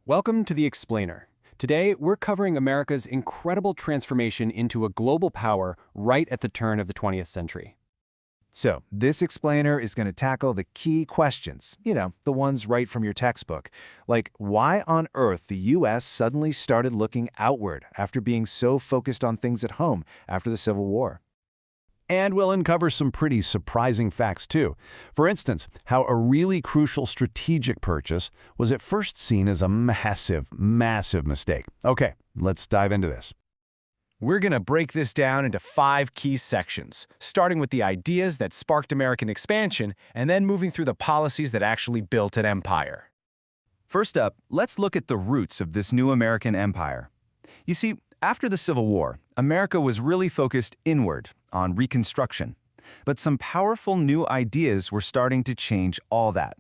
Welcome to The Explainer. Today, we're covering America's incredible transformation into a global power right at the turn of the 20th century. So, this explainer is going to tackle the key questions, the ones right from your textbook, like why on earth the U.S. suddenly started looking outward after being so focused on things at home after the Civil War. And we'll uncover some pretty surprising facts, too. For instance, how a really crucial strategic purchase was at first seen as a massive mistake. Okay, let's dive into this. We're going to break this down into 5 key sections, starting with the ideas that sparked American expansion and then moving through the policies that actually built an empire. First up, let's look at the roots of this new American empire. You see, after the Civil War, America was really focused inward, on Reconstruction. But some powerful new ideas were starting to change all that.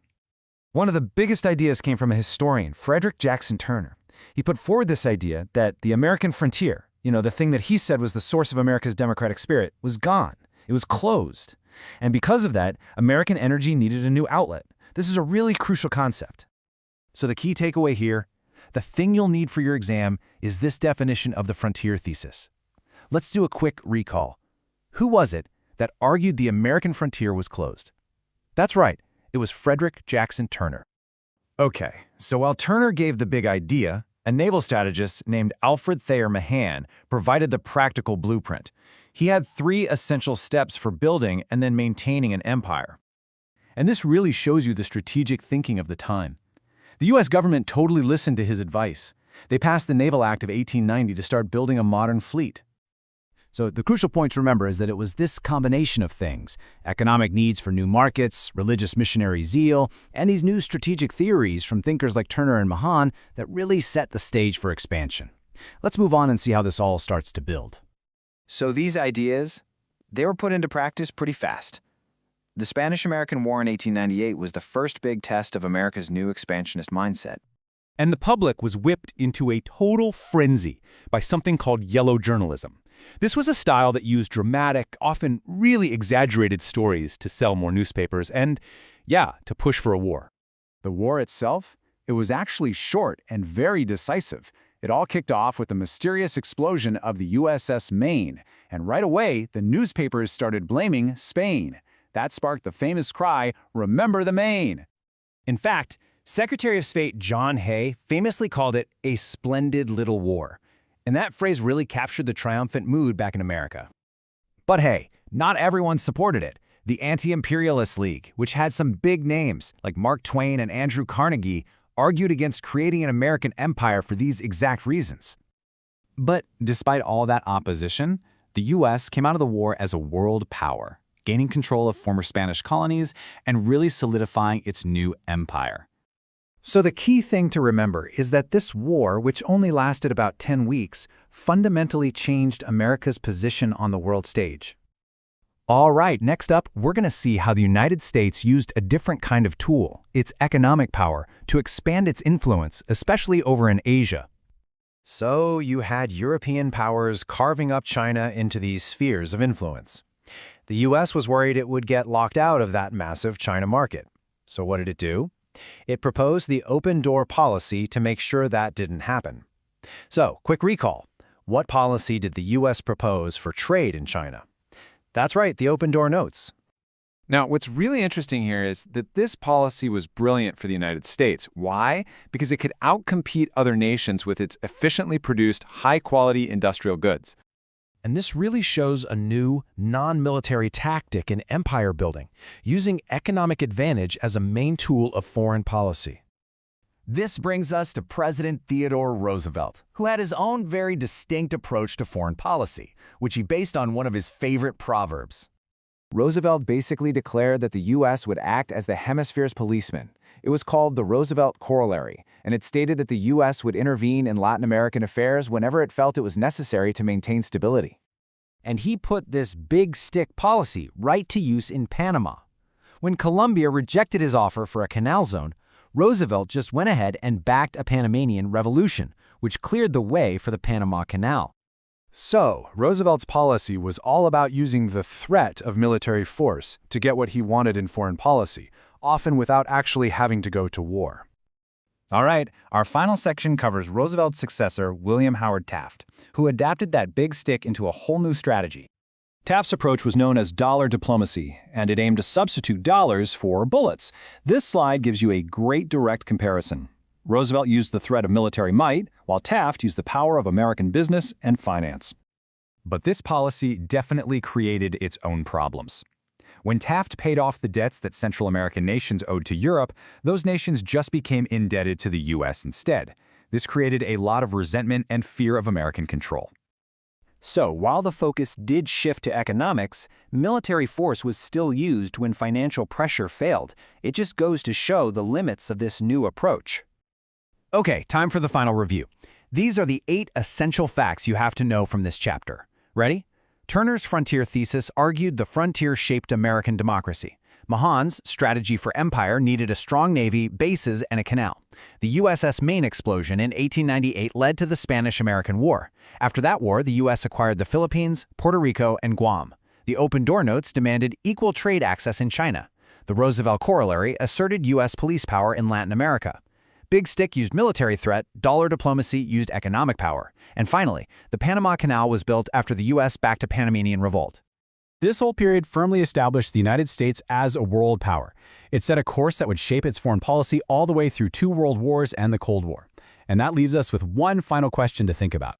One of the biggest ideas came from a historian, Frederick Jackson Turner. He put forward this idea that the American frontier, the thing that he said was the source of America's democratic spirit, was gone. It was closed. And because of that, American energy needed a new outlet. This is a really crucial concept. So the key takeaway here, the thing you'll need for your exam is this definition of the frontier thesis. Let's do a quick recall. Who was it that argued the American frontier was closed? That's right, it was Frederick Jackson Turner. Okay, so while Turner gave the big idea, a naval strategist named Alfred Thayer Mahan provided the practical blueprint. He had 3 essential steps for building and then maintaining an empire. And this really shows you the strategic thinking of the time. The U.S. government totally listened to his advice. They passed the Naval Act of 1890 to start building a modern fleet. So the crucial point to remember is that it was this combination of things, economic needs for new markets, religious missionary zeal, and these new strategic theories from thinkers like Turner and Mahan that really set the stage for expansion. Let's move on and see how this all starts to build. So these ideas, they were put into practice pretty fast. The Spanish-American War in 1898 was the first big test of America's new expansionist mindset. And the public was whipped into a total frenzy by something called yellow journalism. This was a style that used dramatic, often really exaggerated stories to sell more newspapers and, to push for a war. The war itself? It was actually short and very decisive. It all kicked off with the mysterious explosion of the USS Maine, and right away, the newspapers started blaming Spain. That sparked the famous cry, "Remember the Maine!" In fact, Secretary of State John Hay famously called it a splendid little war. And that phrase really captured the triumphant mood back in America. But hey, not everyone supported it. The Anti-Imperialist League, which had some big names like Mark Twain and Andrew Carnegie, argued against creating an American empire for these exact reasons. But despite all that opposition, the U.S. came out of the war as a world power, gaining control of former Spanish colonies and really solidifying its new empire. So the key thing to remember is that this war, which only lasted about 10 weeks, fundamentally changed America's position on the world stage. All right, next up, we're going to see how the United States used a different kind of tool, its economic power, to expand its influence, especially over in Asia. So you had European powers carving up China into these spheres of influence. The U.S. was worried it would get locked out of that massive China market. So what did it do? It proposed the open door policy to make sure that didn't happen. So, quick recall. What policy did the U.S. propose for trade in China? That's right, the open door notes. Now, what's really interesting here is that this policy was brilliant for the United States. Why? Because it could outcompete other nations with its efficiently produced, high-quality industrial goods. And this really shows a new, non-military tactic in empire building, using economic advantage as a main tool of foreign policy. This brings us to President Theodore Roosevelt, who had his own very distinct approach to foreign policy, which he based on one of his favorite proverbs. Roosevelt basically declared that the U.S. would act as the hemisphere's policeman. It was called the Roosevelt Corollary, and it stated that the U.S. would intervene in Latin American affairs whenever it felt it was necessary to maintain stability. And he put this big stick policy right to use in Panama. When Colombia rejected his offer for a canal zone, Roosevelt just went ahead and backed a Panamanian revolution, which cleared the way for the Panama Canal. So, Roosevelt's policy was all about using the threat of military force to get what he wanted in foreign policy, often without actually having to go to war. All right, our final section covers Roosevelt's successor, William Howard Taft, who adapted that big stick into a whole new strategy. Taft's approach was known as dollar diplomacy, and it aimed to substitute dollars for bullets. This slide gives you a great direct comparison. Roosevelt used the threat of military might, while Taft used the power of American business and finance. But this policy definitely created its own problems. When Taft paid off the debts that Central American nations owed to Europe, those nations just became indebted to the U.S. instead. This created a lot of resentment and fear of American control. So, while the focus did shift to economics, military force was still used when financial pressure failed. It just goes to show the limits of this new approach. Okay, time for the final review. These are the 8 essential facts you have to know from this chapter. Ready? Turner's frontier thesis argued the frontier shaped American democracy. Mahan's strategy for empire needed a strong navy, bases, and a canal. The USS Maine explosion in 1898 led to the Spanish-American War. After that war, the U.S. acquired the Philippines, Puerto Rico, and Guam. The Open Door Notes demanded equal trade access in China. The Roosevelt Corollary asserted U.S. police power in Latin America. Big Stick used military threat, dollar diplomacy used economic power. And finally, the Panama Canal was built after the U.S. backed a Panamanian revolt. This whole period firmly established the United States as a world power. It set a course that would shape its foreign policy all the way through 2 world wars and the Cold War. And that leaves us with one final question to think about.